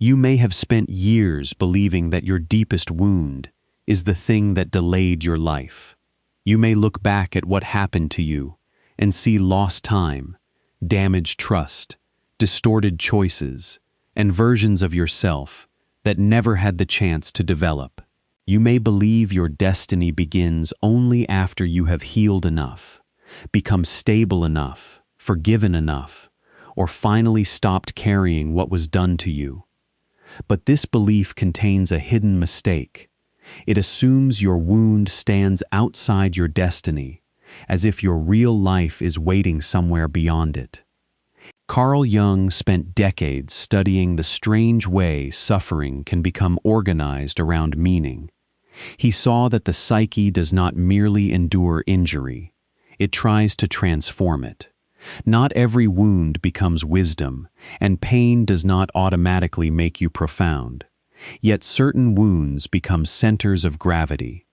You may have spent years believing that your deepest wound is the thing that delayed your life. You may look back at what happened to you and see lost time, damaged trust, distorted choices, and versions of yourself that never had the chance to develop. You may believe your destiny begins only after you have healed enough, become stable enough, forgiven enough, or finally stopped carrying what was done to you. But this belief contains a hidden mistake. It assumes your wound stands outside your destiny, as if your real life is waiting somewhere beyond it. Carl Jung spent decades studying the strange way suffering can become organized around meaning. He saw that the psyche does not merely endure injury, it tries to transform it. Not every wound becomes wisdom, and pain does not automatically make you profound. Yet certain wounds become centers of gravity.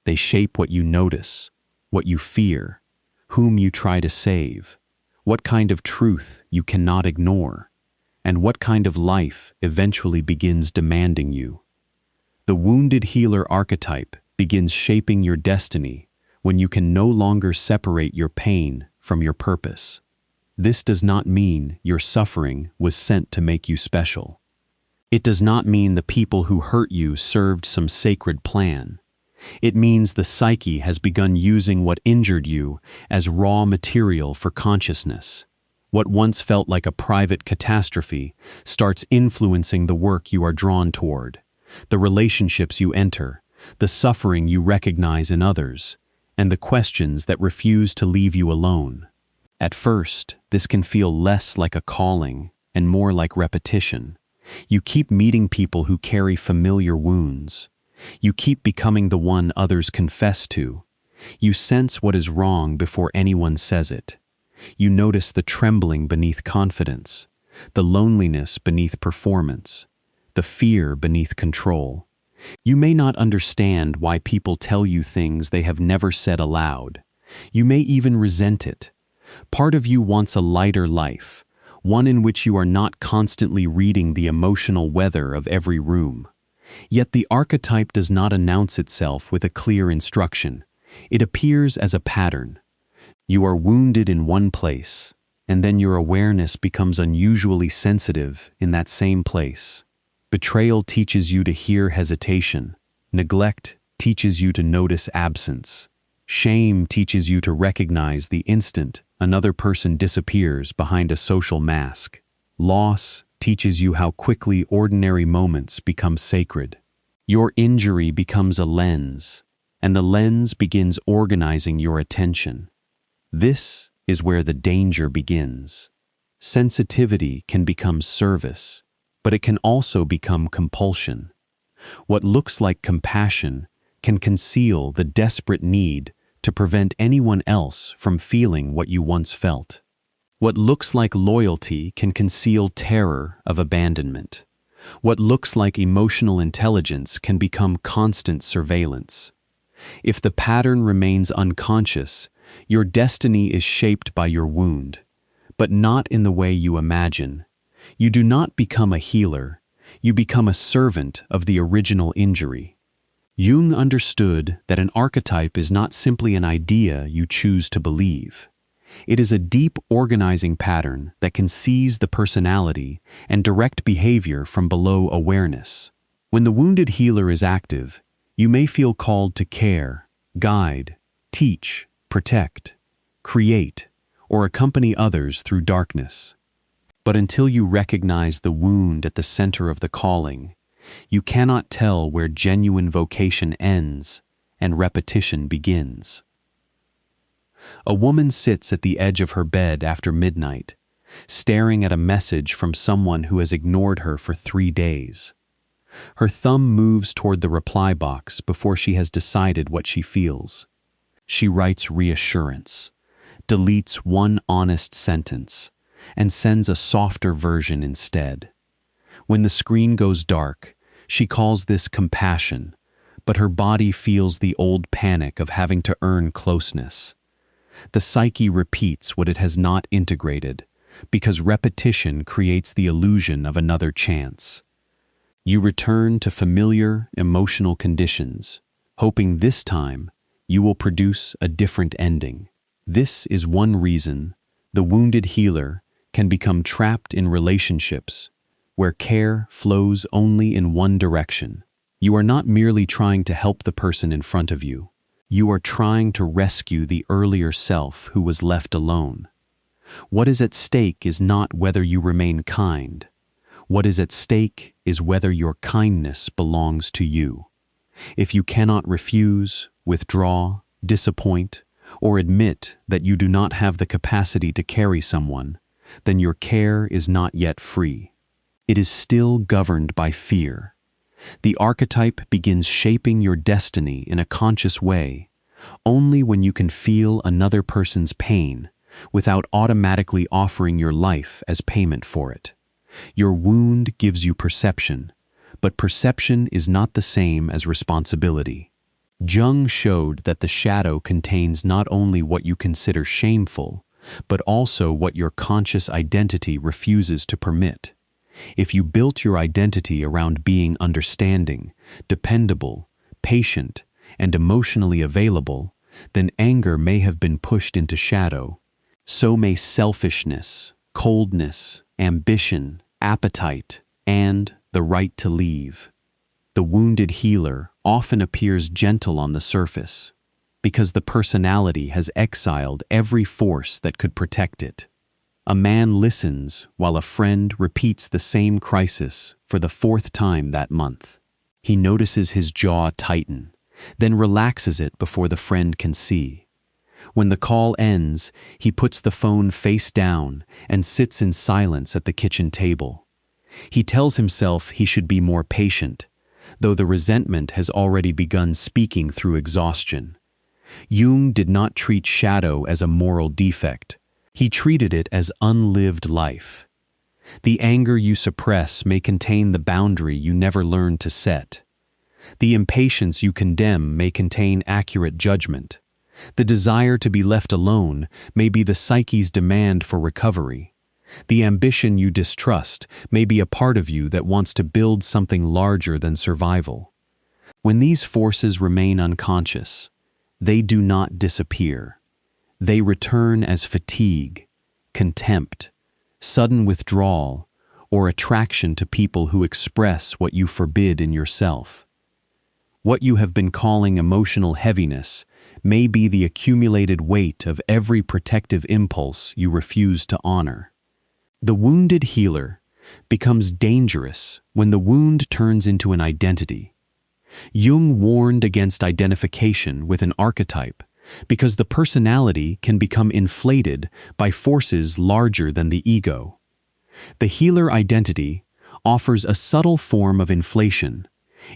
They shape what you notice, what you fear, whom you try to save, what kind of truth you cannot ignore, and what kind of life eventually begins demanding you. The wounded healer archetype begins shaping your destiny when you can no longer separate your pain from your purpose. This does not mean your suffering was sent to make you special. It does not mean the people who hurt you served some sacred plan. It means the psyche has begun using what injured you as raw material for consciousness. What once felt like a private catastrophe starts influencing the work you are drawn toward, the relationships you enter, the suffering you recognize in others, and the questions that refuse to leave you alone. At first, this can feel less like a calling and more like repetition. You keep meeting people who carry familiar wounds. You keep becoming the one others confess to. You sense what is wrong before anyone says it. You notice the trembling beneath confidence, the loneliness beneath performance, the fear beneath control. You may not understand why people tell you things they have never said aloud. You may even resent it. Part of you wants a lighter life, one in which you are not constantly reading the emotional weather of every room. Yet the archetype does not announce itself with a clear instruction. It appears as a pattern. You are wounded in one place, and then your awareness becomes unusually sensitive in that same place. Betrayal teaches you to hear hesitation. Neglect teaches you to notice absence. Shame teaches you to recognize the instant another person disappears behind a social mask. Loss teaches you how quickly ordinary moments become sacred. Your injury becomes a lens, and the lens begins organizing your attention. This is where the danger begins. Sensitivity can become service, but it can also become compulsion. What looks like compassion can conceal the desperate need to prevent anyone else from feeling what you once felt. What looks like loyalty can conceal terror of abandonment. What looks like emotional intelligence can become constant surveillance. If the pattern remains unconscious, your destiny is shaped by your wound, but not in the way you imagine. You do not become a healer, you become a servant of the original injury. Jung understood that an archetype is not simply an idea you choose to believe. It is a deep organizing pattern that can seize the personality and direct behavior from below awareness. When the wounded healer is active, you may feel called to care, guide, teach, protect, create, or accompany others through darkness. But until you recognize the wound at the center of the calling, you cannot tell where genuine vocation ends and repetition begins. A woman sits at the edge of her bed after midnight, staring at a message from someone who has ignored her for 3 days. Her thumb moves toward the reply box before she has decided what she feels. She writes reassurance, deletes one honest sentence, and sends a softer version instead. When the screen goes dark, she calls this compassion, but her body feels the old panic of having to earn closeness. The psyche repeats what it has not integrated, because repetition creates the illusion of another chance. You return to familiar emotional conditions, hoping this time you will produce a different ending. This is one reason the wounded healer can become trapped in relationships where care flows only in one direction. You are not merely trying to help the person in front of you. You are trying to rescue the earlier self who was left alone. What is at stake is not whether you remain kind. What is at stake is whether your kindness belongs to you. If you cannot refuse, withdraw, disappoint, or admit that you do not have the capacity to carry someone, then your care is not yet free. It is still governed by fear. The archetype begins shaping your destiny in a conscious way only when you can feel another person's pain without automatically offering your life as payment for it. Your wound gives you perception, but perception is not the same as responsibility. Jung showed that the shadow contains not only what you consider shameful, but also what your conscious identity refuses to permit. If you built your identity around being understanding, dependable, patient, and emotionally available, then anger may have been pushed into shadow. So may selfishness, coldness, ambition, appetite, and the right to leave. The wounded healer often appears gentle on the surface because the personality has exiled every force that could protect it. A man listens while a friend repeats the same crisis for the 4th time that month. He notices his jaw tighten, then relaxes it before the friend can see. When the call ends, he puts the phone face down and sits in silence at the kitchen table. He tells himself he should be more patient, though the resentment has already begun speaking through exhaustion. Jung did not treat shadow as a moral defect. He treated it as unlived life. The anger you suppress may contain the boundary you never learned to set. The impatience you condemn may contain accurate judgment. The desire to be left alone may be the psyche's demand for recovery. The ambition you distrust may be a part of you that wants to build something larger than survival. When these forces remain unconscious, they do not disappear. They return as fatigue, contempt, sudden withdrawal, or attraction to people who express what you forbid in yourself. What you have been calling emotional heaviness may be the accumulated weight of every protective impulse you refuse to honor. The wounded healer becomes dangerous when the wound turns into an identity. Jung warned against identification with an archetype because the personality can become inflated by forces larger than the ego. The healer identity offers a subtle form of inflation.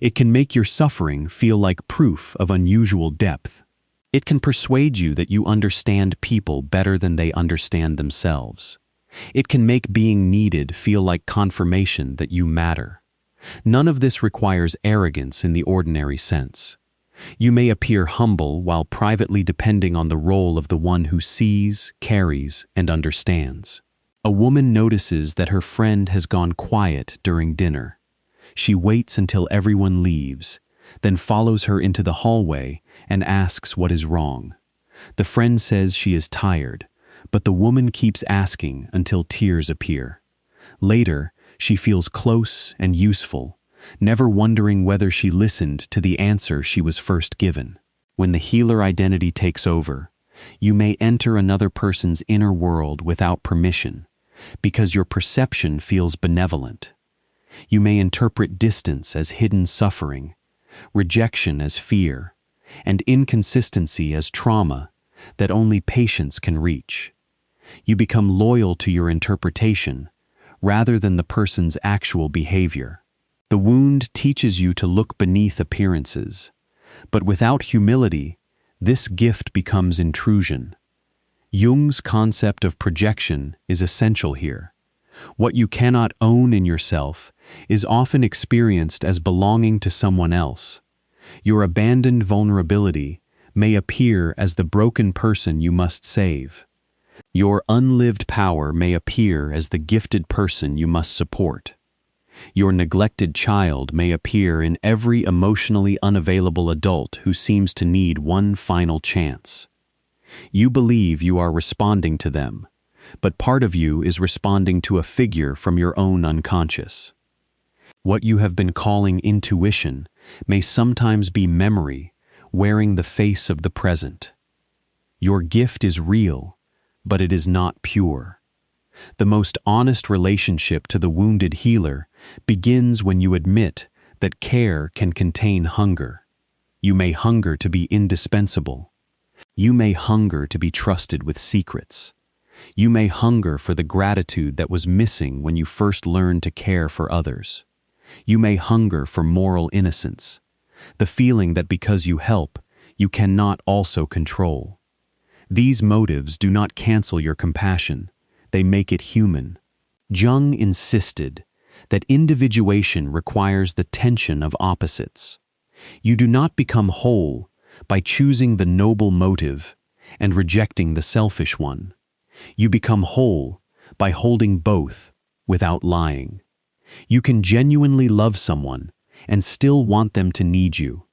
It can make your suffering feel like proof of unusual depth. It can persuade you that you understand people better than they understand themselves. It can make being needed feel like confirmation that you matter. None of this requires arrogance in the ordinary sense. You may appear humble while privately depending on the role of the one who sees, carries, and understands. A woman notices that her friend has gone quiet during dinner. She waits until everyone leaves, then follows her into the hallway and asks what is wrong. The friend says she is tired, but the woman keeps asking until tears appear. Later, she feels close and useful, never wondering whether she listened to the answer she was first given. When the healer identity takes over, you may enter another person's inner world without permission, because your perception feels benevolent. You may interpret distance as hidden suffering, rejection as fear, and inconsistency as trauma that only patience can reach. You become loyal to your interpretation rather than the person's actual behavior. The wound teaches you to look beneath appearances, but without humility, this gift becomes intrusion. Jung's concept of projection is essential here. What you cannot own in yourself is often experienced as belonging to someone else. Your abandoned vulnerability may appear as the broken person you must save. Your unlived power may appear as the gifted person you must support. Your neglected child may appear in every emotionally unavailable adult who seems to need one final chance. You believe you are responding to them, but part of you is responding to a figure from your own unconscious. What you have been calling intuition may sometimes be memory wearing the face of the present. Your gift is real, but it is not pure. The most honest relationship to the wounded healer begins when you admit that care can contain hunger. You may hunger to be indispensable. You may hunger to be trusted with secrets. You may hunger for the gratitude that was missing when you first learned to care for others. You may hunger for moral innocence, the feeling that because you help, you cannot also control. These motives do not cancel your compassion, they make it human. Jung insisted that individuation requires the tension of opposites. You do not become whole by choosing the noble motive and rejecting the selfish one. You become whole by holding both without lying. You can genuinely love someone and still want them to need you.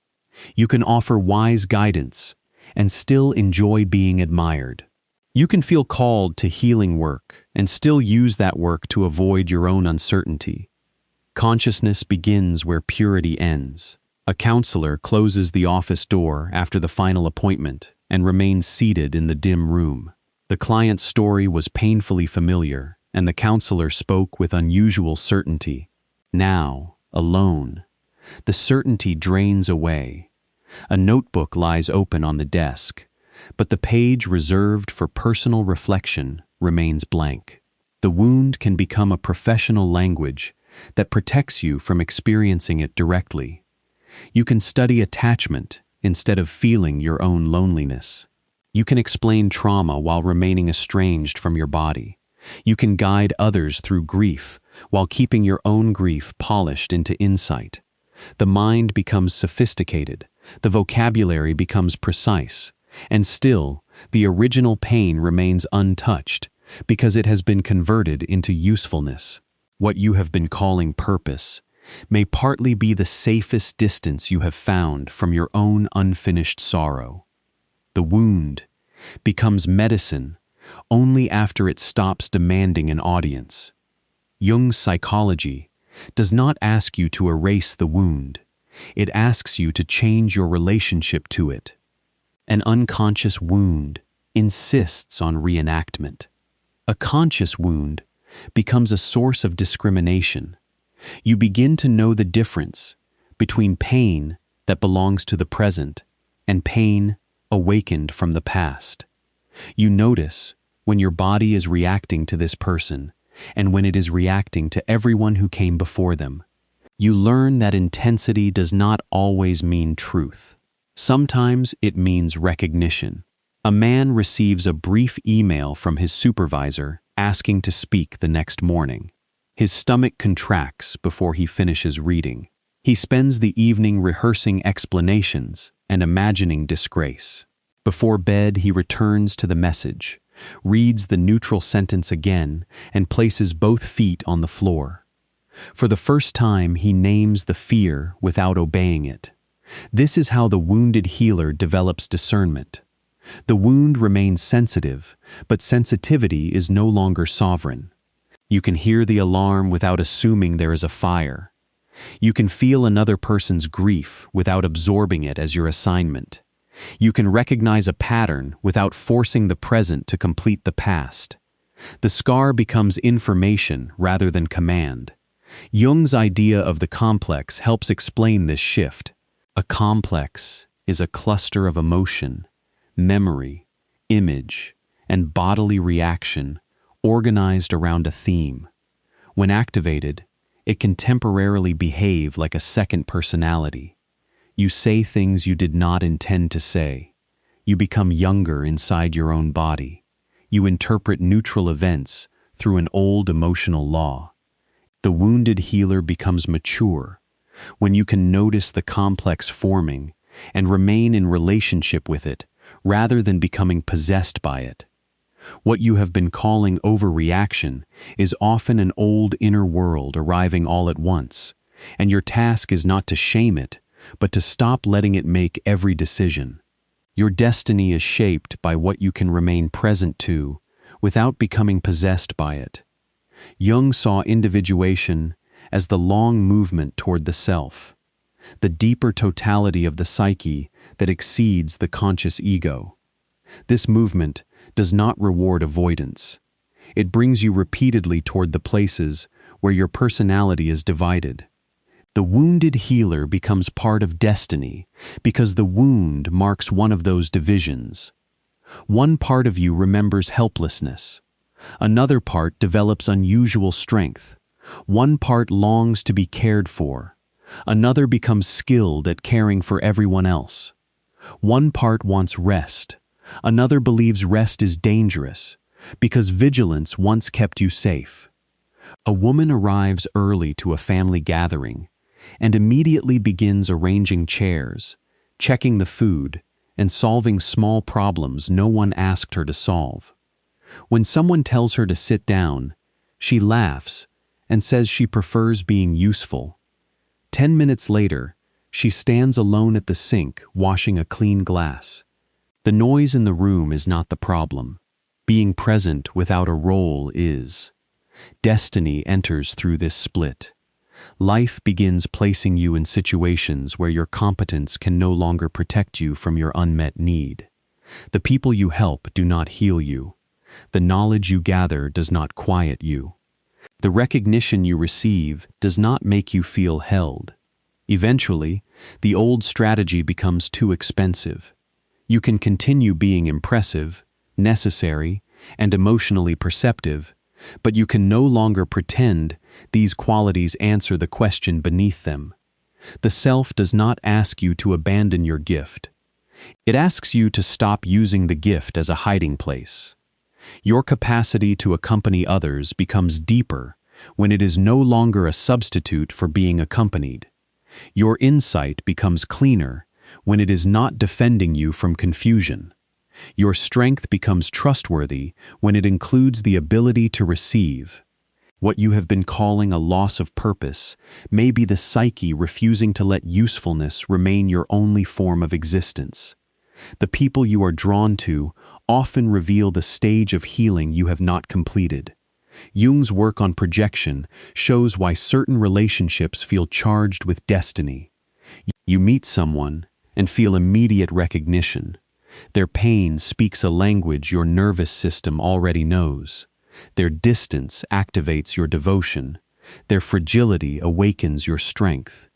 You can offer wise guidance and still enjoy being admired. You can feel called to healing work and still use that work to avoid your own uncertainty. Consciousness begins where purity ends. A counselor closes the office door after the final appointment and remains seated in the dim room. The client's story was painfully familiar, and the counselor spoke with unusual certainty. Now, alone, the certainty drains away. A notebook lies open on the desk, but the page reserved for personal reflection remains blank. The wound can become a professional language that protects you from experiencing it directly. You can study attachment instead of feeling your own loneliness. You can explain trauma while remaining estranged from your body. You can guide others through grief while keeping your own grief polished into insight. The mind becomes sophisticated, the vocabulary becomes precise, and still, the original pain remains untouched because it has been converted into usefulness. What you have been calling purpose may partly be the safest distance you have found from your own unfinished sorrow. The wound becomes medicine only after it stops demanding an audience. Jung's psychology does not ask you to erase the wound. It asks you to change your relationship to it. An unconscious wound insists on reenactment. A conscious wound becomes a source of discrimination. You begin to know the difference between pain that belongs to the present and pain awakened from the past. You notice when your body is reacting to this person and when it is reacting to everyone who came before them. You learn that intensity does not always mean truth. Sometimes it means recognition. A man receives a brief email from his supervisor asking to speak the next morning. His stomach contracts before he finishes reading. He spends the evening rehearsing explanations and imagining disgrace. Before bed, he returns to the message, reads the neutral sentence again, and places both feet on the floor. For the first time, he names the fear without obeying it. This is how the wounded healer develops discernment. The wound remains sensitive, but sensitivity is no longer sovereign. You can hear the alarm without assuming there is a fire. You can feel another person's grief without absorbing it as your assignment. You can recognize a pattern without forcing the present to complete the past. The scar becomes information rather than command. Jung's idea of the complex helps explain this shift. A complex is a cluster of emotion, memory, image, and bodily reaction organized around a theme. When activated, it can temporarily behave like a second personality. You say things you did not intend to say. You become younger inside your own body. You interpret neutral events through an old emotional law. The wounded healer becomes mature when you can notice the complex forming and remain in relationship with it rather than becoming possessed by it. What you have been calling overreaction is often an old inner world arriving all at once, and your task is not to shame it, but to stop letting it make every decision. Your destiny is shaped by what you can remain present to without becoming possessed by it. Jung saw individuation as the long movement toward the self, the deeper totality of the psyche that exceeds the conscious ego. This movement does not reward avoidance. It brings you repeatedly toward the places where your personality is divided. The wounded healer becomes part of destiny because the wound marks one of those divisions. One part of you remembers helplessness. Another part develops unusual strength. One part longs to be cared for. Another becomes skilled at caring for everyone else. One part wants rest. Another believes rest is dangerous because vigilance once kept you safe. A woman arrives early to a family gathering and immediately begins arranging chairs, checking the food, and solving small problems no one asked her to solve. When someone tells her to sit down, she laughs and says she prefers being useful. 10 minutes later, she stands alone at the sink washing a clean glass. The noise in the room is not the problem. Being present without a role is. Destiny enters through this split. Life begins placing you in situations where your competence can no longer protect you from your unmet need. The people you help do not heal you. The knowledge you gather does not quiet you. The recognition you receive does not make you feel held. Eventually, the old strategy becomes too expensive. You can continue being impressive, necessary, and emotionally perceptive, but you can no longer pretend these qualities answer the question beneath them. The self does not ask you to abandon your gift. It asks you to stop using the gift as a hiding place. Your capacity to accompany others becomes deeper when it is no longer a substitute for being accompanied. Your insight becomes cleaner when it is not defending you from confusion. Your strength becomes trustworthy when it includes the ability to receive. What you have been calling a loss of purpose may be the psyche refusing to let usefulness remain your only form of existence. The people you are drawn to often reveal the stage of healing you have not completed. Jung's work on projection shows why certain relationships feel charged with destiny. You meet someone and feel immediate recognition. Their pain speaks a language your nervous system already knows. Their distance activates your devotion. Their fragility awakens your strength.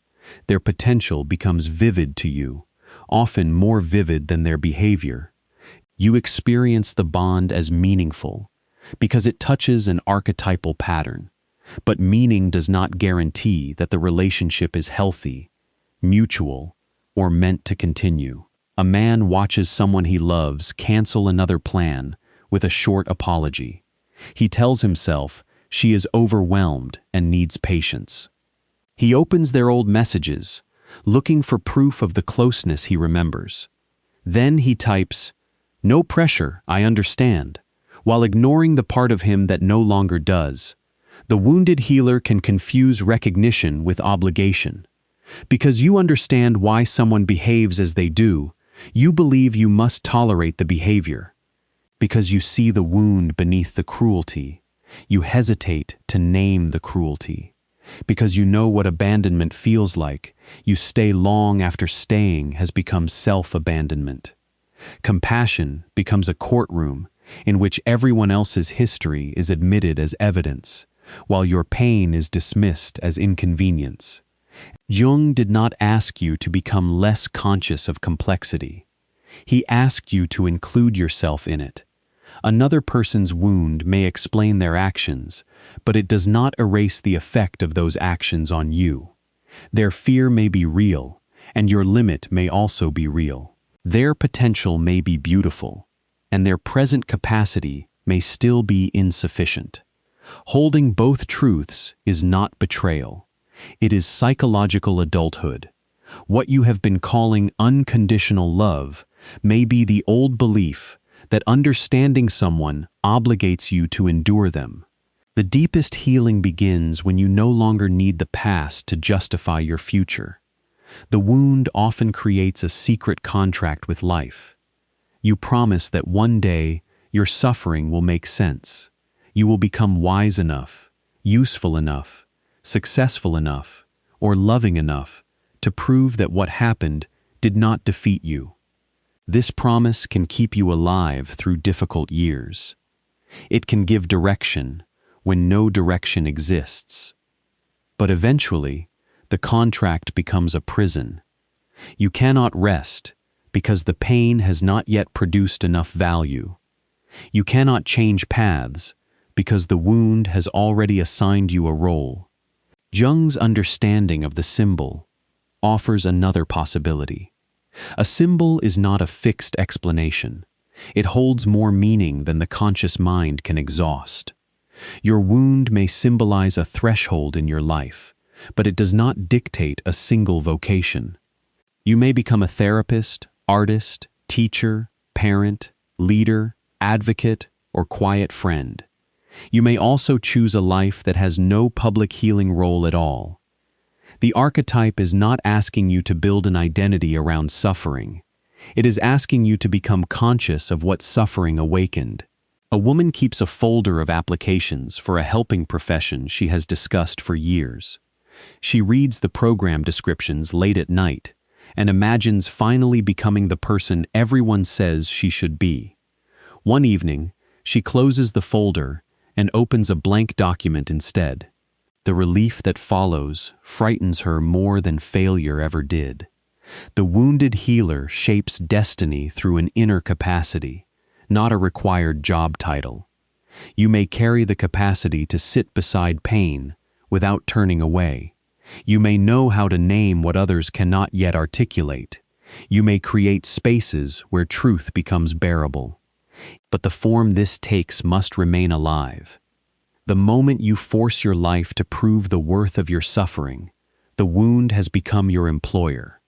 Their potential becomes vivid to you, often more vivid than their behavior. You experience the bond as meaningful because it touches an archetypal pattern. But meaning does not guarantee that the relationship is healthy, mutual, or meant to continue. A man watches someone he loves cancel another plan with a short apology. He tells himself she is overwhelmed and needs patience. He opens their old messages, looking for proof of the closeness he remembers. Then he types, "No pressure, I understand," while ignoring the part of him that no longer does. The wounded healer can confuse recognition with obligation. Because you understand why someone behaves as they do, you believe you must tolerate the behavior. Because you see the wound beneath the cruelty, you hesitate to name the cruelty. Because you know what abandonment feels like, you stay long after staying has become self-abandonment. Compassion becomes a courtroom in which everyone else's history is admitted as evidence, while your pain is dismissed as inconvenience. Jung did not ask you to become less conscious of complexity. He asked you to include yourself in it. Another person's wound may explain their actions, but it does not erase the effect of those actions on you. Their fear may be real, and your limit may also be real. Their potential may be beautiful, and their present capacity may still be insufficient. Holding both truths is not betrayal. It is psychological adulthood. What you have been calling unconditional love may be the old belief that understanding someone obligates you to endure them. The deepest healing begins when you no longer need the past to justify your future. The wound often creates a secret contract with life. You promise that one day your suffering will make sense. You will become wise enough, useful enough, successful enough, or loving enough to prove that what happened did not defeat you. This promise can keep you alive through difficult years. It can give direction when no direction exists. But eventually, the contract becomes a prison. You cannot rest because the pain has not yet produced enough value. You cannot change paths because the wound has already assigned you a role. Jung's understanding of the symbol offers another possibility. A symbol is not a fixed explanation. It holds more meaning than the conscious mind can exhaust. Your wound may symbolize a threshold in your life, but it does not dictate a single vocation. You may become a therapist, artist, teacher, parent, leader, advocate, or quiet friend. You may also choose a life that has no public healing role at all. The archetype is not asking you to build an identity around suffering. It is asking you to become conscious of what suffering awakened. A woman keeps a folder of applications for a helping profession she has discussed for years. She reads the program descriptions late at night and imagines finally becoming the person everyone says she should be. One evening, she closes the folder and opens a blank document instead. The relief that follows frightens her more than failure ever did. The wounded healer shapes destiny through an inner capacity, not a required job title. You may carry the capacity to sit beside pain without turning away. You may know how to name what others cannot yet articulate. You may create spaces where truth becomes bearable. But the form this takes must remain alive. The moment you force your life to prove the worth of your suffering, the wound has become your employer.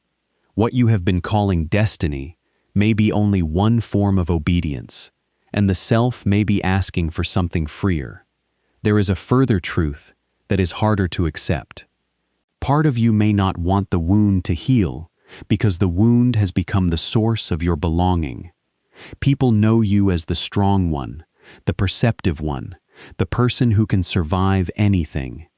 What you have been calling destiny may be only one form of obedience, and the self may be asking for something freer. There is a further truth that is harder to accept. Part of you may not want the wound to heal because the wound has become the source of your belonging. People know you as the strong one, the perceptive one, the person who can survive anything.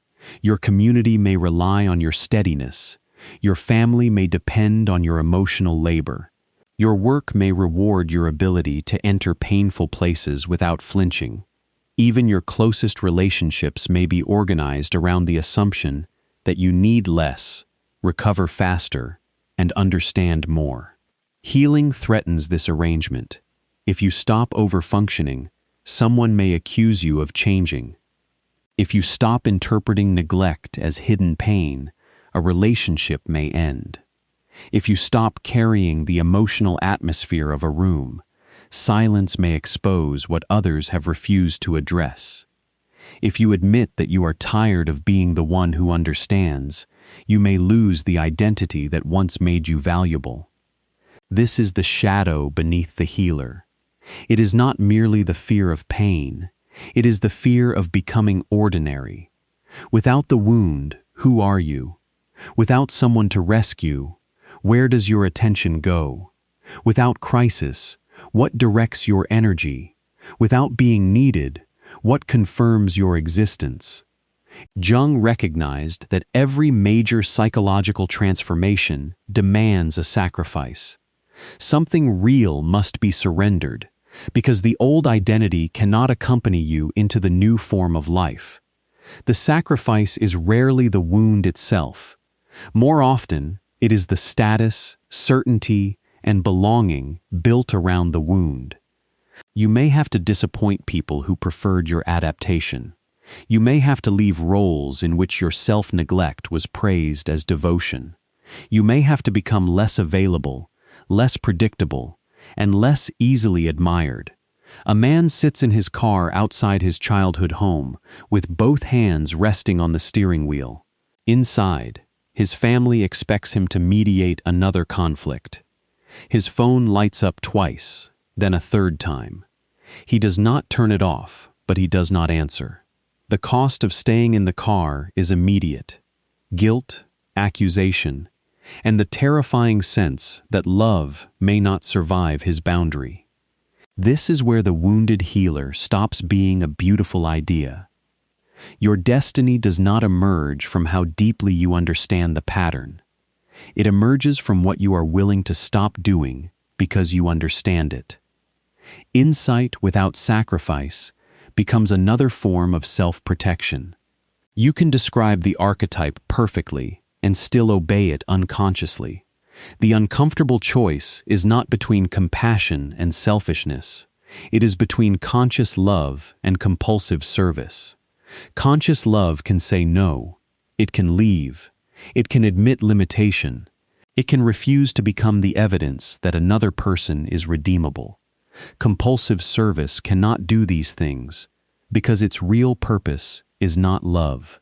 Your community may rely on your steadiness. Your family may depend on your emotional labor. Your work may reward your ability to enter painful places without flinching. Even your closest relationships may be organized around the assumption that you need less, recover faster, and understand more. Healing threatens this arrangement. If you stop overfunctioning, someone may accuse you of changing. If you stop interpreting neglect as hidden pain, a relationship may end. If you stop carrying the emotional atmosphere of a room, silence may expose what others have refused to address. If you admit that you are tired of being the one who understands, you may lose the identity that once made you valuable. This is the shadow beneath the healer. It is not merely the fear of pain. It is the fear of becoming ordinary. Without the wound, who are you? Without someone to rescue, where does your attention go? Without crisis, what directs your energy? Without being needed, what confirms your existence? Jung recognized that every major psychological transformation demands a sacrifice. Something real must be surrendered, because the old identity cannot accompany you into the new form of life. The sacrifice is rarely the wound itself. More often, it is the status, certainty, and belonging built around the wound. You may have to disappoint people who preferred your adaptation. You may have to leave roles in which your self-neglect was praised as devotion. You may have to become less available, less predictable, and less easily admired. A man sits in his car outside his childhood home, with both hands resting on the steering wheel. Inside, his family expects him to mediate another conflict. His phone lights up twice, then a third time. He does not turn it off, but he does not answer. The cost of staying in the car is immediate: guilt, accusation, and the terrifying sense that love may not survive his boundary. This is where the wounded healer stops being a beautiful idea. Your destiny does not emerge from how deeply you understand the pattern. It emerges from what you are willing to stop doing because you understand it. Insight without sacrifice becomes another form of self-protection. You can describe the archetype perfectly and still obey it unconsciously. The uncomfortable choice is not between compassion and selfishness. It is between conscious love and compulsive service. Conscious love can say no. It can leave. It can admit limitation. It can refuse to become the evidence that another person is redeemable. Compulsive service cannot do these things because its real purpose is not love.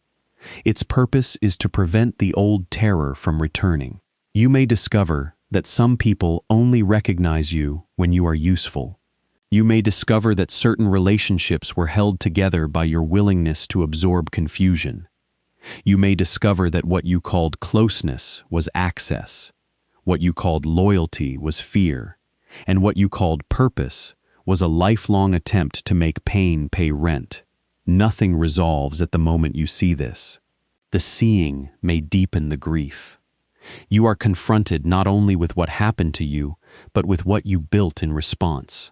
Its purpose is to prevent the old terror from returning. You may discover that some people only recognize you when you are useful. You may discover that certain relationships were held together by your willingness to absorb confusion. You may discover that what you called closeness was access, what you called loyalty was fear, and what you called purpose was a lifelong attempt to make pain pay rent. Nothing resolves at the moment you see this. The seeing may deepen the grief. You are confronted not only with what happened to you, but with what you built in response.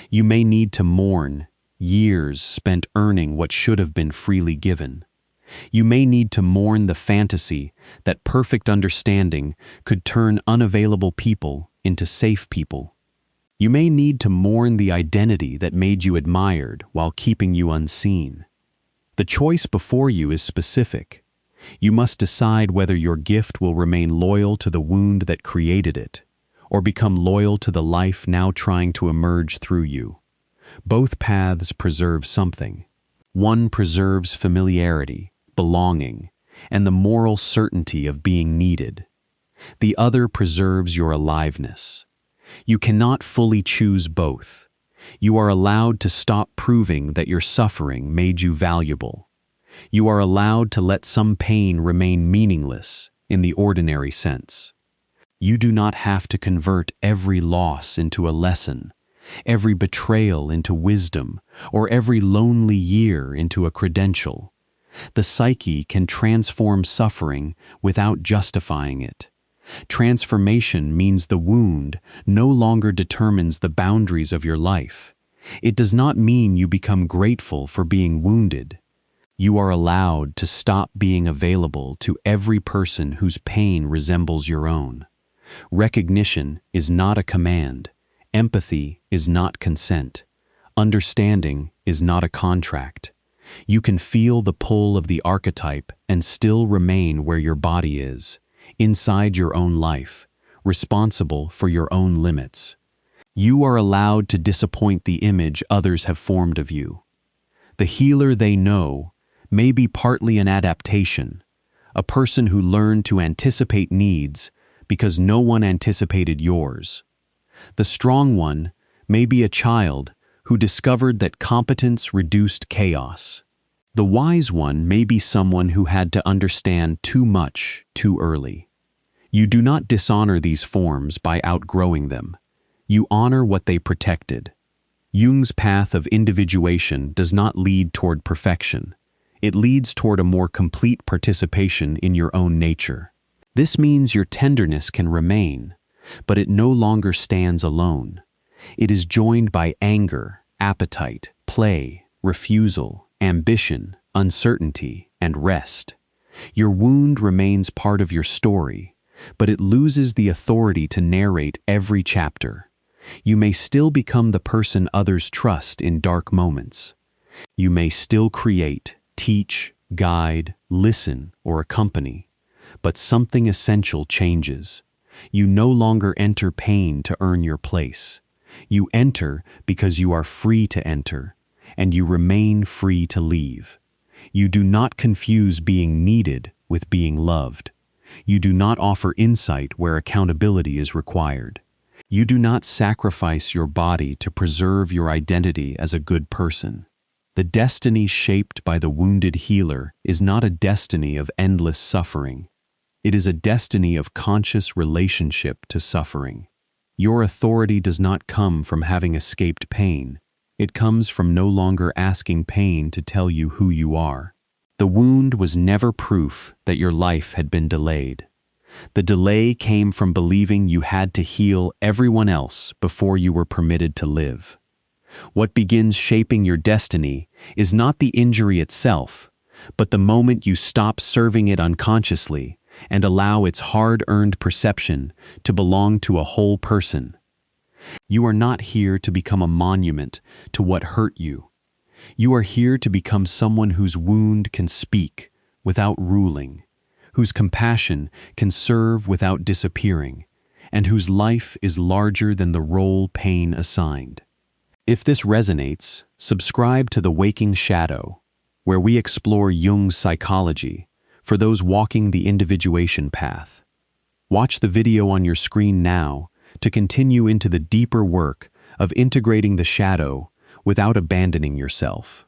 You may need to mourn years spent earning what should have been freely given. You may need to mourn the fantasy that perfect understanding could turn unavailable people into safe people. You may need to mourn the identity that made you admired while keeping you unseen. The choice before you is specific. You must decide whether your gift will remain loyal to the wound that created it, or become loyal to the life now trying to emerge through you. Both paths preserve something. One preserves familiarity, belonging, and the moral certainty of being needed. The other preserves your aliveness. You cannot fully choose both. You are allowed to stop proving that your suffering made you valuable. You are allowed to let some pain remain meaningless in the ordinary sense. You do not have to convert every loss into a lesson, every betrayal into wisdom, or every lonely year into a credential. The psyche can transform suffering without justifying it. Transformation means the wound no longer determines the boundaries of your life. It does not mean you become grateful for being wounded. You are allowed to stop being available to every person whose pain resembles your own. Recognition is not a command. Empathy is not consent. Understanding is not a contract. You can feel the pull of the archetype and still remain where your body is, inside your own life, responsible for your own limits. You are allowed to disappoint the image others have formed of you. The healer they know may be partly an adaptation, a person who learned to anticipate needs because no one anticipated yours. The strong one may be a child who discovered that competence reduced chaos. The wise one may be someone who had to understand too much too early. You do not dishonor these forms by outgrowing them. You honor what they protected. Jung's path of individuation does not lead toward perfection. It leads toward a more complete participation in your own nature. This means your tenderness can remain, but it no longer stands alone. It is joined by anger, appetite, play, refusal, ambition, uncertainty, and rest. Your wound remains part of your story, but it loses the authority to narrate every chapter. You may still become the person others trust in dark moments. You may still create, teach, guide, listen, or accompany, but something essential changes. You no longer enter pain to earn your place. You enter because you are free to enter, and you remain free to leave. You do not confuse being needed with being loved. You do not offer insight where accountability is required. You do not sacrifice your body to preserve your identity as a good person. The destiny shaped by the wounded healer is not a destiny of endless suffering. It is a destiny of conscious relationship to suffering. Your authority does not come from having escaped pain. It comes from no longer asking pain to tell you who you are. The wound was never proof that your life had been delayed. The delay came from believing you had to heal everyone else before you were permitted to live. What begins shaping your destiny is not the injury itself, but the moment you stop serving it unconsciously and allow its hard-earned perception to belong to a whole person. You are not here to become a monument to what hurt you. You are here to become someone whose wound can speak without ruling, whose compassion can serve without disappearing, and whose life is larger than the role pain assigned. If this resonates, subscribe to The Waking Shadow, where we explore Jung's psychology for those walking the individuation path. Watch the video on your screen now to continue into the deeper work of integrating the shadow without abandoning yourself.